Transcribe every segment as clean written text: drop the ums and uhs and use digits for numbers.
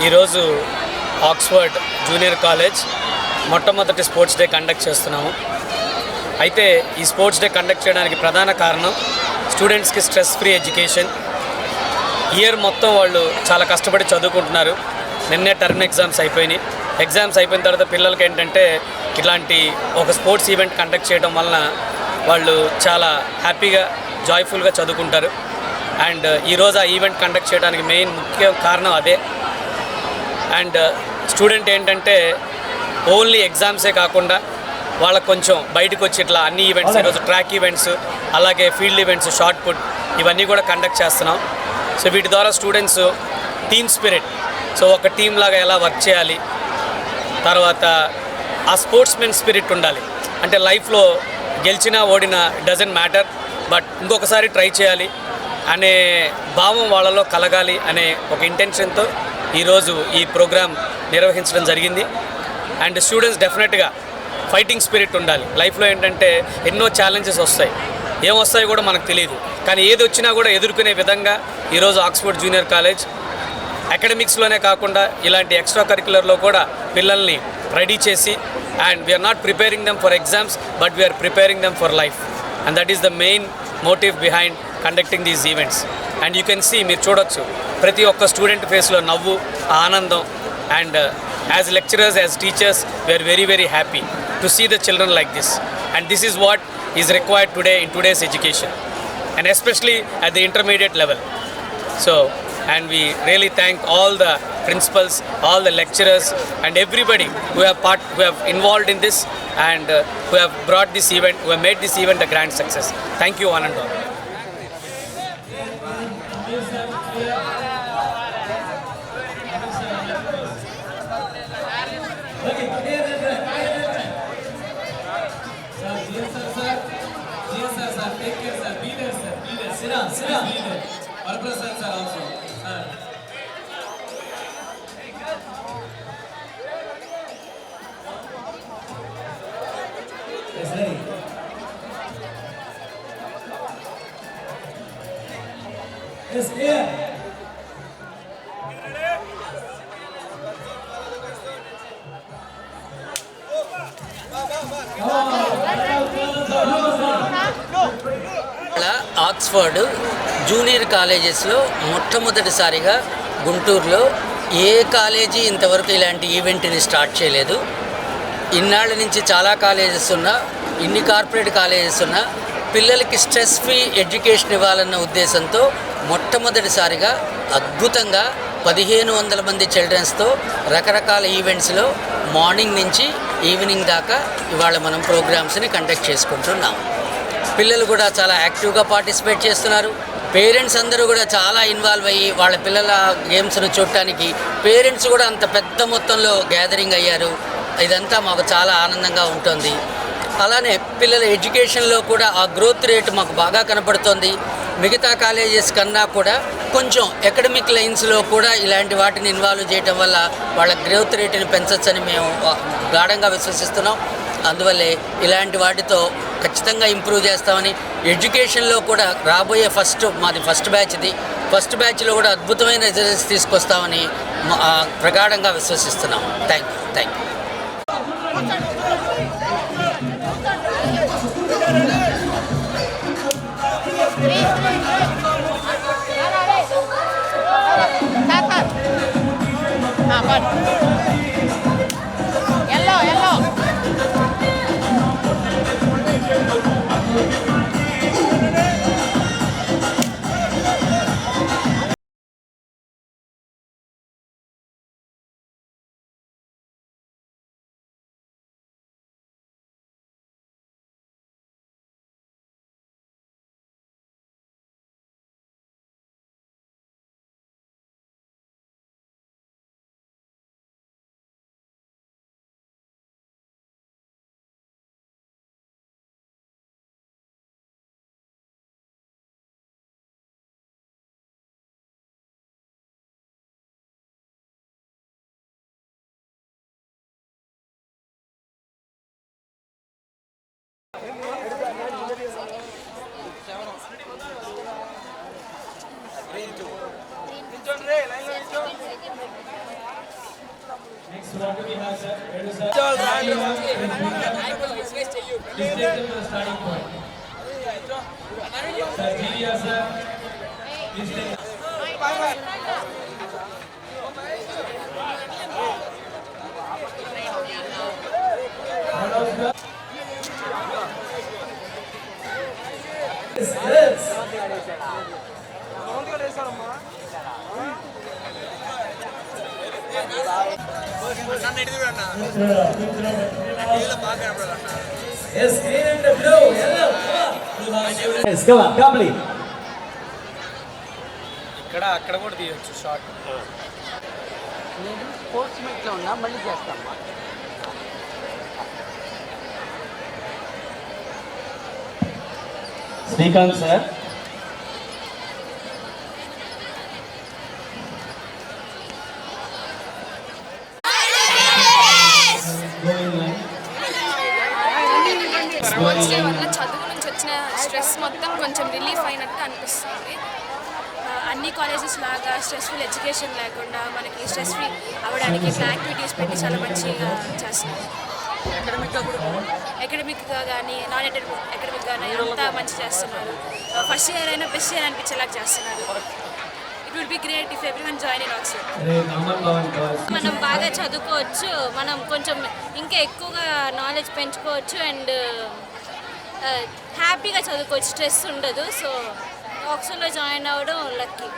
ఈరోజు Oxford junior college మొట్టమొదటి sports day conduct చేస్తున్నాము. అయితే ఈ స్పోర్ట్స్ డే కండక్ట్ చేయడానికి ప్రధాన కారణం స్టూడెంట్స్కి స్ట్రెస్ ఫ్రీ ఎడ్యుకేషన్. ఇయర్ మొత్తం వాళ్ళు చాలా కష్టపడి చదువుకుంటున్నారు. నిన్నే టర్మ్ ఎగ్జామ్స్ అయిపోయినాయి. ఎగ్జామ్స్ అయిపోయిన తర్వాత పిల్లలకి ఏంటంటే ఇట్లాంటి ఒక స్పోర్ట్స్ ఈవెంట్ కండక్ట్ చేయడం వలన వాళ్ళు చాలా హ్యాపీగా జాయ్ఫుల్గా చదువుకుంటారు. అండ్ ఈరోజు ఆ ఈవెంట్ కండక్ట్ చేయడానికి మెయిన్ ముఖ్య కారణం అదే. అండ్ స్టూడెంట్ ఏంటంటే ఓన్లీ ఎగ్జామ్సే కాకుండా వాళ్ళకు కొంచెం బయటకు వచ్చి ఇట్లా అన్ని ఈవెంట్స్, ఈరోజు ట్రాక్ ఈవెంట్స్, అలాగే ఫీల్డ్ ఈవెంట్స్, షార్ట్ పుట్ ఇవన్నీ కూడా కండక్ట్ చేస్తున్నాం. సో వీటి ద్వారా స్టూడెంట్స్ టీమ్ స్పిరిట్, సో ఒక టీమ్ లాగా ఎలా వర్క్ చేయాలి, తర్వాత ఆ స్పోర్ట్స్మెన్ స్పిరిట్ ఉండాలి. అంటే లైఫ్లో గెలిచినా ఓడినా డజంట్ మ్యాటర్, బట్ ఇంకొకసారి ట్రై చేయాలి అనే భావం వాళ్ళలో కలగాలి అనే ఒక ఇంటెన్షన్తో ఈరోజు ఈ ప్రోగ్రాం నిర్వహించడం జరిగింది. అండ్ స్టూడెంట్స్ డెఫినెట్గా ఫైటింగ్ స్పిరిట్ ఉండాలి. లైఫ్లో ఏంటంటే ఎన్నో ఛాలెంజెస్ వస్తాయి, ఏమొస్తాయో కూడా మనకు తెలియదు, కానీ ఏది వచ్చినా కూడా ఎదుర్కొనే విధంగా ఈరోజు ఆక్స్ఫర్డ్ జూనియర్ కాలేజ్ అకాడమిక్స్లోనే కాకుండా ఇలాంటి ఎక్స్ట్రా కరిక్యులర్లో కూడా పిల్లల్ని రెడీ చేసి, and we are not preparing them for exams but we are preparing them for life. And that is the main motive behind conducting these events. And you can see, మీరు చూడొచ్చు ప్రతి ఒక్క student ఫేస్లో నవ్వు, ఆనందం. And as lecturers, as teachers, we are very very happy to see the children like this. And this is what is required today in today's education, and especially at the intermediate level. So, and we really thank all the principals, all the lecturers, and everybody who have involved in this, and who have brought this event, who have made this event a grand success. Thank you one and all. Take care, sir. Be there, sir. Be there. Sit down. Sit down. Be there. Our presence, sir, also. Sir. Yes, ready. Yes, clear. Oxford junior కాలేజెస్లో మొట్టమొదటిసారిగా గుంటూరులో ఏ college ఇంతవరకు ఇలాంటి ఈవెంట్ని start చేయలేదు. ఇన్నాళ్ళ నుంచి చాలా colleges ఉన్నా, ఇన్ని కార్పొరేట్ కాలేజెస్ ఉన్నా పిల్లలకి స్ట్రెస్ ఫ్రీ ఎడ్యుకేషన్ ఇవ్వాలన్న ఉద్దేశంతో మొట్టమొదటిసారిగా అద్భుతంగా 1500 మంది చిల్డ్రన్స్తో రకరకాల ఈవెంట్స్లో మార్నింగ్ నుంచి ఈవినింగ్ దాకా ఇవాళ మనం ప్రోగ్రామ్స్ని కండక్ట్ చేసుకుంటున్నాం. పిల్లలు కూడా చాలా యాక్టివ్గా పార్టిసిపేట్ చేస్తున్నారు. పేరెంట్స్ అందరూ కూడా చాలా ఇన్వాల్వ్ అయ్యి వాళ్ళ పిల్లల గేమ్స్ను చూడటానికి పేరెంట్స్ కూడా అంత పెద్ద మొత్తంలో గ్యాదరింగ్ అయ్యారు. ఇదంతా మాకు చాలా ఆనందంగా ఉంటుంది. అలానే పిల్లల ఎడ్యుకేషన్లో కూడా ఆ గ్రోత్ రేట్ మాకు బాగా కనపడుతుంది. మిగతా కాలేజెస్ కన్నా కూడా కొంచెం అకాడమిక్ లైన్స్లో కూడా ఇలాంటి వాటిని ఇన్వాల్వ్ చేయడం వల్ల వాళ్ళ గ్రోత్ రేట్ని పెంచవచ్చని మేము గాఢంగా విశ్వసిస్తున్నాం. అందువల్లే ఇలాంటి వాటితో ఖచ్చితంగా ఇంప్రూవ్ చేస్తామని, ఎడ్యుకేషన్లో కూడా రాబోయే మాది ఫస్ట్ బ్యాచ్లో కూడా అద్భుతమైన రిజల్ట్స్ తీసుకొస్తామని ప్రగాఢంగా విశ్వసిస్తున్నాం. Thank you. Next one we have sir. Ready sir? Please take them to the starting point. Sir, Jiya sir. Please take. Yes, green and blue, yellow. Yes, come on, complete. ఇక్కడ అక్కడ కూడా తీయొచ్చు short. నేను sports మీట్లో ఉన్నా మళ్ళీ చేస్తామ్మా. Srikanth sir. Sports day వల్ల చదువు నుంచి వచ్చిన స్ట్రెస్ మొత్తం కొంచెం రిలీఫ్ అయినట్టు అనిపిస్తుంది. అన్ని కాలేజెస్ లాగా స్ట్రెస్ఫుల్ ఎడ్యుకేషన్ లేకుండా మనకి స్ట్రెస్ ఫ్రీ అవ్వడానికి ఇట్లా యాక్టివిటీస్ పెట్టి చాలా మంచిగా చేస్తున్నారు. అకాడమిక్గా కానీ నాన్ అకాడమిక్ కానీ అంతా మంచి చేస్తున్నారు. ఫస్ట్ ఇయర్ అయినా బెస్ట్ ఇయర్ అనిపించేలాగా చేస్తున్నారు. It will be great if everyone join in Oxford. మనం బాగా చదువుకోవచ్చు, మనం కొంచెం ఇంకా ఎక్కువగా నాలెడ్జ్ పెంచుకోవచ్చు అండ్ హ్యాపీగా చదువుకోవచ్చు, స్ట్రెస్ ఉండదు. సో ఆక్స్ఫర్డ్లో జాయిన్ అవ్వడం lucky.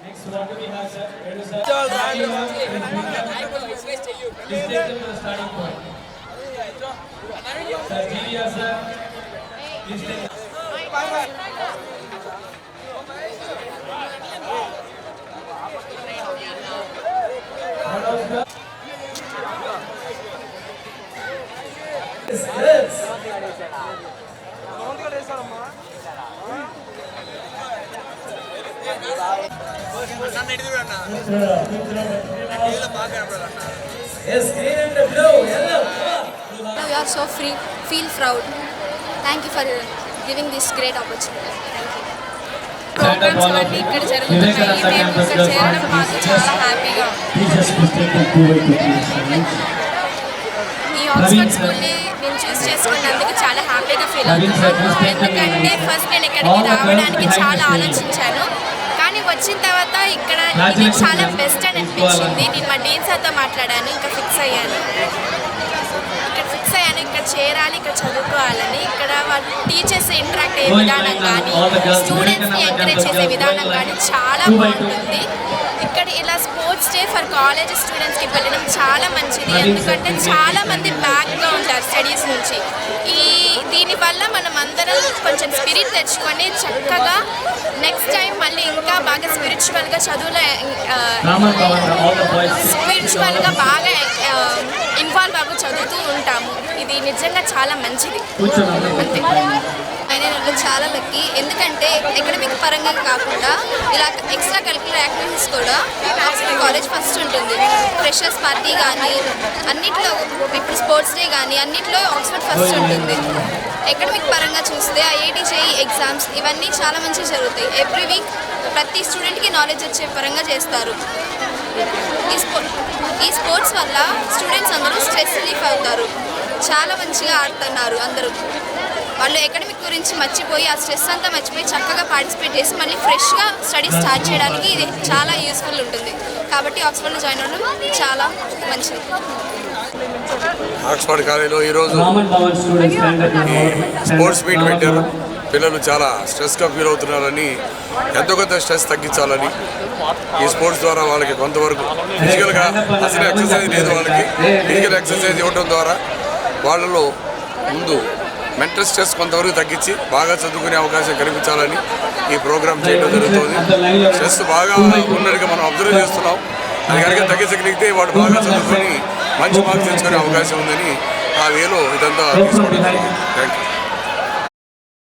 Next one we have sir. Ready sir? Please take them to the starting point. Sir, Jiya sir. Please take. Yes, green and blue, yellow. We are so free, feel proud. Thank you for giving this great opportunity. Thank you. Programmes అన్నీ ఇక్కడ జరుగుతున్నాయి. మేము ఇక్కడ చేరడం మాకు చాలా హ్యాపీగా ఉంది. ఈ ఆక్స్ఫర్డ్ స్కూల్ని నేను చూస్ చేసుకున్నందుకు చాలా హ్యాపీగా ఫీల్ అవుతున్నాను. ఎందుకంటే ఫస్ట్ నేను ఇక్కడికి రావడానికి చాలా ఆలోచించాను, కానీ వచ్చిన తర్వాత ఇక్కడ ఇది చాలా బెస్ట్ అని అనిపించింది. నేను మా డీన్ సార్తో మాట్లాడాను, ఇంకా ఫిక్స్ అయ్యాను. ఇక్కడ చేరాలి, ఇక్కడ చదువుకోవాలని. ఇక్కడ వాళ్ళు టీచర్స్ ఇంటరాక్ట్ అయ్యే విధానం కానీ స్టూడెంట్స్ని ఎంకరేజ్ చేసే విధానం కానీ చాలా బాగుంటుంది. ఇక్కడ ఇలా స్పోర్ట్స్ డే ఫర్ కాలేజ్ స్టూడెంట్స్కి పెట్టడం చాలా మంచిది. ఎందుకంటే చాలా మంది బ్యాక్గా ఉంటారు స్టడీస్ నుంచి. దీనివల్ల మనం అందరం కొంచెం స్పిరిట్ తెచ్చుకొని చక్కగా నెక్స్ట్ టైం మళ్ళీ ఇంకా బాగా స్పిరిచువల్గా చదువులో స్పిరిచువల్గా బాగా ఇన్వాల్వ్ అవ్వ చదువుతూ ఉంటాము. ఇది నిజంగా చాలా మంచిది. అంతే. నేను చాలా లక్కీ, ఎందుకంటే అకాడమిక్ పరంగా కాకుండా ఇలా ఎక్స్ట్రా కరిక్యులర్ యాక్టివిటీస్ కూడా ఆక్స్ఫర్డ్ కాలేజ్ ఫస్ట్ ఉంటుంది. ఫ్రెషర్స్ పార్టీ కానీ అన్నిట్లో, ఇప్పుడు స్పోర్ట్స్ డే కానీ అన్నిట్లో ఆక్స్ఫర్డ్ ఫస్ట్ ఉంటుంది. అకాడమిక్ పరంగా చూస్తే ఐఐటి జేఈ ఎగ్జామ్స్ ఇవన్నీ చాలా మంచిగా జరుగుతాయి. ఎవ్రీ వీక్ ప్రతి స్టూడెంట్కి నాలెడ్జ్ వచ్చే పరంగా చేస్తారు. ఈ స్పోర్ట్స్ వల్ల స్టూడెంట్స్ అందరూ స్ట్రెస్ రిలీఫ్ అవుతారు. చాలా మంచిగా ఆడుతున్నారు అందరూ. వాళ్ళు అకాడమిక్ గురించి మర్చిపోయి ఆ స్ట్రెస్ అంతా మర్చిపోయి చక్కగా పార్టిసిపేట్ చేసి మళ్ళీ ఫ్రెష్గా స్టడీ స్టార్ట్ చేయడానికి ఇది చాలా యూస్ఫుల్ ఉంటుంది. కాబట్టి ఆక్స్ఫర్డ్లో జాయిన్ అవ్వడం చాలా మంచిది. ఆక్స్ఫర్డ్ కాలేజీలో ఈరోజు స్పోర్ట్స్ మీట్ పెట్టారు. పిల్లలు చాలా స్ట్రెస్గా ఫీల్ అవుతున్నారని, ఎంతో కొంత స్ట్రెస్ తగ్గించాలని ఈ స్పోర్ట్స్ ద్వారా వాళ్ళకి కొంతవరకు ఫిజికల్గా అసలు ఎక్సర్సైజ్ లేదు, వాళ్ళకి ఫిజికల్ ఎక్సర్సైజ్ ఇవ్వడం ద్వారా వాళ్ళలో ముందు మెంటల్ స్ట్రెస్ కొంతవరకు తగ్గించి బాగా చదువుకునే అవకాశం కల్పించాలని ఈ ప్రోగ్రామ్ చేయడం జరుగుతుంది. స్ట్రెస్ బాగా ఉన్నట్టుగా మనం అబ్జర్వ్ చేస్తున్నాం. అది కనుక తగ్గించగలిగితే వాడు బాగా చదువుకొని మంచి మార్క్స్ తెచ్చుకునే అవకాశం ఉందని ఆ వేలో ఇదంతా తీసుకోవడం జరిగింది. Thank you.